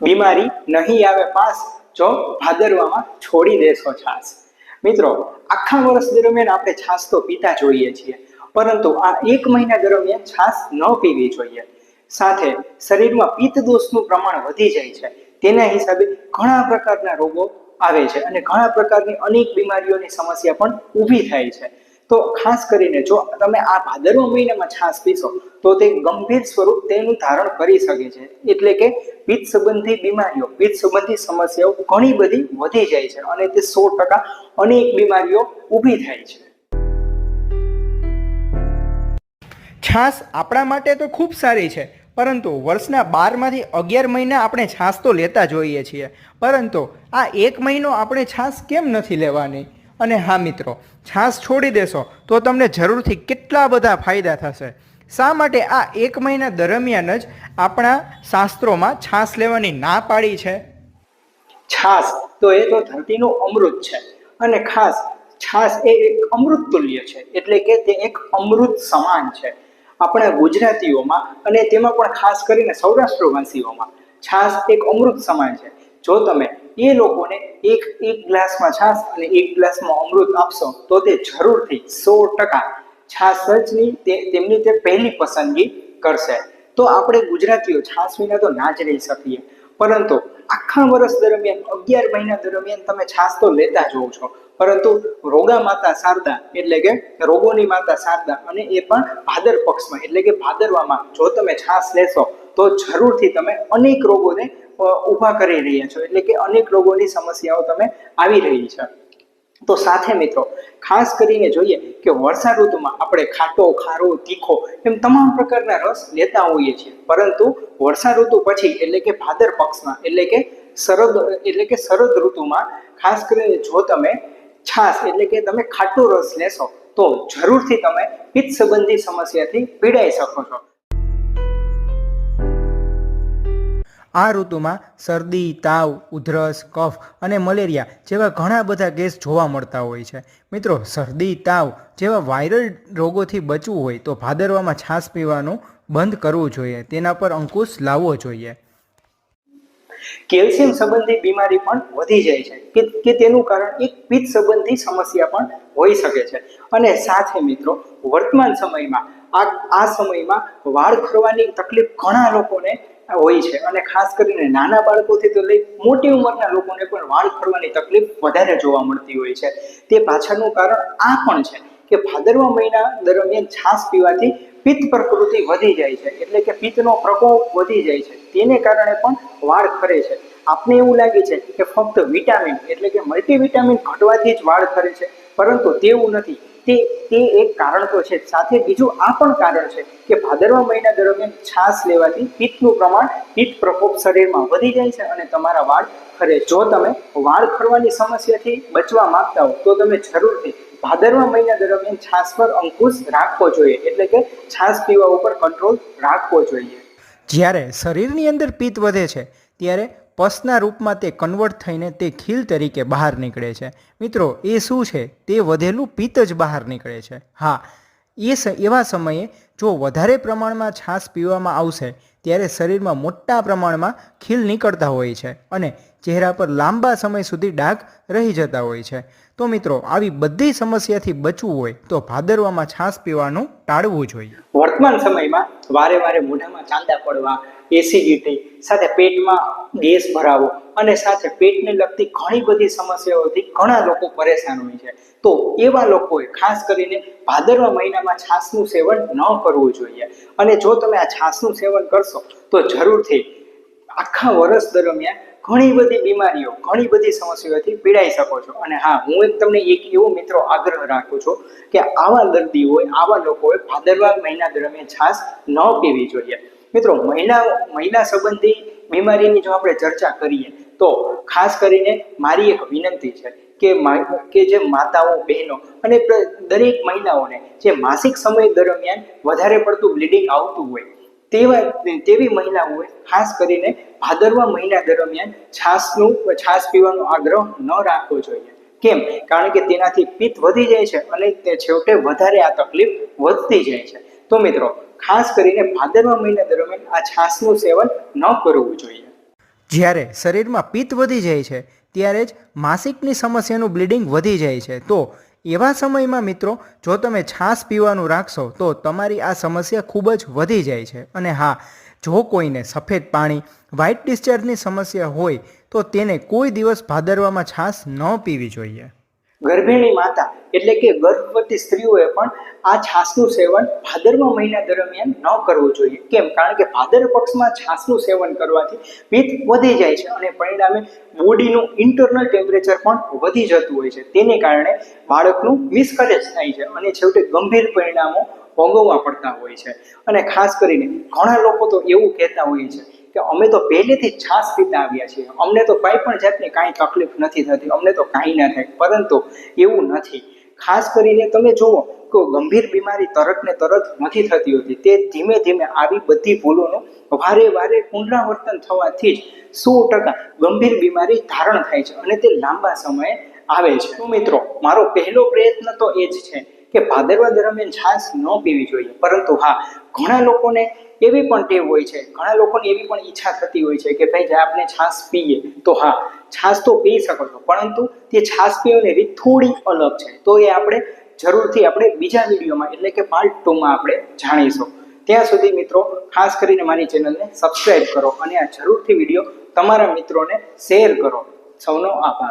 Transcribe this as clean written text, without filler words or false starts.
બીમારી નહીં આવે પાસ જો ભાદરવામાં છોડી દેશો છાસ। મિત્રો, આખા વર્ષ દરમિયાન આપણે છાસ તો પીતા જોઈએ છીએ, પરંતુ આ એક મહિના દરમિયાન છાસ ન પીવી જોઈએ। સાથે શરીરમાં પિત્ત દોષનું પ્રમાણ વધી જાય છે, તેના હિસાબે ઘણા પ્રકારના રોગો આવે છે અને ઘણા પ્રકારની અનેક બીમારીઓની સમસ્યા પણ ઊભી થાય છે। તો ખાસ કરીને જો તમે આ ભાદરવા મહિનામાં છાસ પીશો તો તે ગંભીર સ્વરૂપ તેનું ધારણ કરી શકે છે, એટલે કે પિત્ત સંબંધી બીમારીઓ, પિત્ત સંબંધી સમસ્યાઓ ઘણી બધી વધી જાય છે અને તે 100% અનેક બીમારીઓ ઊભી થાય છે। છાશ આપણા માટે તો ખૂબ સારી છે, પરંતુ વર્ષના 12માંથી 11 મહિના આપણે છાશ તો લેતા જોઈએ છીએ, પરંતુ આ એક મહિનો આપણે છાશ કેમ નથી લેવાની? અને હા મિત્રો, છાશ છોડી દેશો તો તમને જરૂરથી કેટલા બધા ફાયદા થશે। શા માટે આ એક મહિના દરમિયાન જ આપણા શાસ્ત્રોમાં છાશ લેવાની ના પાડી છે? છાસ તો એ તો ધરતીનું અમૃત છે અને ખાસ છાસ એ એક અમૃત તુલ્ય છે, એટલે કે તે એક અમૃત સમાન છે। આપણા ગુજરાતીઓમાં અને તેમાં પણ ખાસ કરીને સૌરાષ્ટ્રવાસીઓમાં છાસ એક અમૃત સમાન છે। જો તમે એ લોકોને એક ગ્લાસમાં છાસ અને એક ગ્લાસમાં અમૃત આપશો તો તે જરૂરથી 100% છાસ જ તેમની તે પહેલી પસંદગી કરશે। તો આપણે ગુજરાતીઓ છાસ વિના તો ના જ રહી શકીએ, પરંતુ આખા વર્ષ દરમિયાન 11 મહિના દરમિયાન તમે છાસ તો લેતા જ હોવ છો, પરંતુ રોગા માતા શારદા એટલે કે રોગોની માતા શારદા, અને એ પણ ભાદર પક્ષમાં એટલે કે ભાદરવામાં જો તમે છાસ લેશો તો જરૂરથી તમે અનેક રોગોને ઊભા કરી રહ્યા છો, એટલે કે અનેક રોગોની સમસ્યાઓ તમે આવી રહી છે। તો સાથે મિત્રો, ખાસ કરીને જોઈએ કે વર્ષા ઋતુમાં આપણે ખાટો, ખારો, તીખો એમ તમામ પ્રકારના રસ લેતા હોઈએ છીએ, પરંતુ વર્ષા ઋતુ પછી એટલે કે ભાદર પક્ષમાં એટલે કે શરદ ઋતુમાં ખાસ કરીને જો તમે છાસ એટલે કે તમે ખાટો રસ લેશો તો જરૂરથી તમે પિત્ત સંબંધી સમસ્યાથી પીડાઈ શકો છો। આ ઋતુમાં શરદી, તાવ, ઉધરસ, કફ અને મલેરિયા જેવા ઘણા બધા કેસ જોવા મળતા હોય છે। મિત્રો, શરદી, તાવ જેવા વાયરલ રોગોથી બચવું હોય તો ભાદરવામાં છાશ પીવાનું બંધ કરવું જોઈએ, તેના પર અંકુશ લાવવો જોઈએ। કેલ્શિયમ સંબંધી બીમારી પણ વધી જાય છે કે તેનું કારણ એક પિત્ત સંબંધી સમસ્યા પણ હોઈ શકે છે। અને સાથે મિત્રો, વર્તમાન સમયમાં આ સમયમાં વાળ ખરવાની તકલીફ ઘણા લોકોને હોય છે, અને ખાસ કરીને નાના બાળકોથી તો લઈ મોટી ઉંમરના લોકોને પણ વાળ ખરવાની તકલીફ વધારે જોવા મળતી હોય છે। તે પાછળનું કારણ આ પણ છે કે ભાદરવા મહિના દરમિયાન છાશ પીવાથી પિત્ત પ્રકૃતિ વધી જાય છે, એટલે કે પિત્તનો પ્રકોપ વધી જાય છે, તેને કારણે પણ વાળ ખરે છે। આપને એવું લાગે છે કે ફક્ત વિટામિન એટલે કે મલ્ટીવિટામિન ઘટવાથી જ વાળ ખરે છે, પરંતુ તેવું નથી। તે એક કારણ તો છે, સાથે બીજું આ પણ કારણ છે કે ભાદરવા મહિના દરમિયાન છાશ લેવાથી પિત્તનું પ્રમાણ, પિત્ત પ્રકોપ શરીરમાં વધી જાય છે અને તમારા વાળ ખરે। જો તમે વાળ ખરવાની સમસ્યાથી બચવા માંગતા હો તો તમે જરૂરથી ભાદરવા મહિના દરમિયાન છાશ પર અંકુશ રાખવો જોઈએ, એટલે કે છાશ પીવા ઉપર કંટ્રોલ રાખવો જોઈએ। જ્યારે શરીરની અંદર પિત્ત વધે છે ત્યારે પસના રૂપમાં તે કન્વર્ટ થઈને તે ખીલ તરીકે બહાર નીકળે છે। મિત્રો, એ શું છે? તે વધેલું પિત્ત જ બહાર નીકળે છે। હા, એવા સમયે જો વધારે પ્રમાણમાં છાશ પીવામાં આવશે ત્યારે શરીરમાં મોટા પ્રમાણમાં ખીલ નીકળતા હોય છે અને ચહેરા પર લાંબા સમય સુધી ડાઘ રહી જતા હોય છે। તો મિત્રો, આવી બધી સમસ્યાથી બચવું હોય તો ભાદરવામાં છાશ પીવાનું ટાળવું જોઈએ। વર્તમાન સમયમાં વારે વારે મોઢામાં ચાંદા પડવા, એસિડિટી, સાથે પેટમાં ગેસ ભરાવો અને સાથે પેટને લગતી ઘણી બધી સમસ્યાઓથી ઘણા લોકો પરેશાન હોય છે। તો એવા લોકોએ ખાસ કરીને ભાદરવા મહિનામાં છાશનું સેવન ન કરવું જોઈએ, અને જો તમે આ છાશનું સેવન કરશો તો જરૂરથી આખા વર્ષ દરમિયાન ઘણી બધી બીમારીઓ, ઘણી બધી સમસ્યાઓથી પીડાઈ શકો છો। અને હા, હું તમને એક એવો મિત્રો આગ્રહ રાખું છું કે આવા દર્દીઓએ, આવા લોકોએ ભાદરવા મહિના દરમિયાન છાશ ન પીવી જોઈએ। મિત્રો, મહિલા સંબંધી બીમારીની જો આપણે ચર્ચા કરીએ તો ખાસ કરીને મારી એક વિનંતી છે કે જે માતાઓ, બહેનો અને દરેક મહિલાઓને જે માસિક સમય દરમિયાન વધારે પડતું બ્લીડિંગ આવતું હોય તેવી મહિલાઓએ ખાસ કરીને ભાદરવા મહિના દરમિયાન છાશ પીવાનો આગ્રહ ન રાખવો જોઈએ। કેમ? કારણ કે તેનાથી પિત્ત વધી જાય છે અને તે છેવટે વધારે આ તકલીફ વધતી જાય છે। તો મિત્રો, ખાસ કરીને ભાદરવા મહિના દરમિયાન આ છાશનું સેવન ન કરવું જોઈએ। જ્યારે શરીરમાં પિત્ત વધી જાય છે ત્યારે જ માસિકની સમસ્યાનું બ્લીડિંગ વધી જાય છે. તો એવા સમયમાં મિત્રો જો તમે છાશ પીવાનું રાખશો તો તમારી આ સમસ્યા ખૂબ જ વધી જાય છે. અને હા, જો કોઈને સફેદ પાણી વ્હાઇટ ડિસ્ચાર્જની સમસ્યા હોય તો તેને કોઈ દિવસ ભાદરવામાં છાશ ન પીવી જોઈએ. ગર્ભિણી માતા એટલે કે ગર્ભવતી સ્ત્રીઓએ પણ આ છાશનું સેવન ભાદરવા મહિના દરમિયાન ન કરવું જોઈએ. કેમ? કારણ કે ભાદર પક્ષમાં છાશનું સેવન કરવાથી પિત્ત વધી જાય છે અને પરિણામે બોડીનું ઇન્ટરનલ ટેમ્પરેચર પણ વધી જતું હોય છે. તેને કારણે બાળકનું મિસકેરેજ થાય છે અને છેવટે ગંભીર પરિણામો ભોગવવા પડતા હોય છે. અને ખાસ કરીને ઘણા લોકો તો એવું કહેતા હોય છે કે અમે તો પહેલેથી જ છાશ પીતા આવ્યા છીએ, અમને તો કંઈ પણ જાતની કાંઈ તકલીફ નથી થતી, અમને તો કાંઈ ના થાય. પરંતુ એવું નથી. ખાસ કરીને તમે જુઓ કે ગંભીર બીમારી તરત ને તરત નથી થતી હોતી. તે ધીમે ધીમે આવી બધી ભૂલોનું વારે વારે પુનરાવર્તન થવાથી જ 100% ગંભીર બીમારી ધારણ થાય છે અને તે લાંબા સમયે આવે છે. તો મિત્રો, મારો પહેલો પ્રયત્ન તો એ જ છે કે ભાદરવા દરમિયાન છાશ ન પીવી જોઈએ. પરંતુ હા, ઘણા લોકોને એવી પણ ટેવ હોય છે, ઘણા લોકોને એવી પણ ઈચ્છા થતી હોય છે કે ભાઈ જે આપણે છાશ પીએ. તો હા, છાશ તો પી શકો છો, પરંતુ તે છાશ પીવાની રીત થોડી અલગ છે. તો એ આપણે જરૂરથી આપણે બીજા વિડીયોમાં એટલે કે પાર્ટ 2માં આપણે જાણીશું. ત્યાં સુધી મિત્રો, ખાસ કરીને મારી ચેનલને સબસ્ક્રાઇબ કરો અને આ જરૂરથી વિડીયો તમારા મિત્રોને શેર કરો. સૌનો આભાર.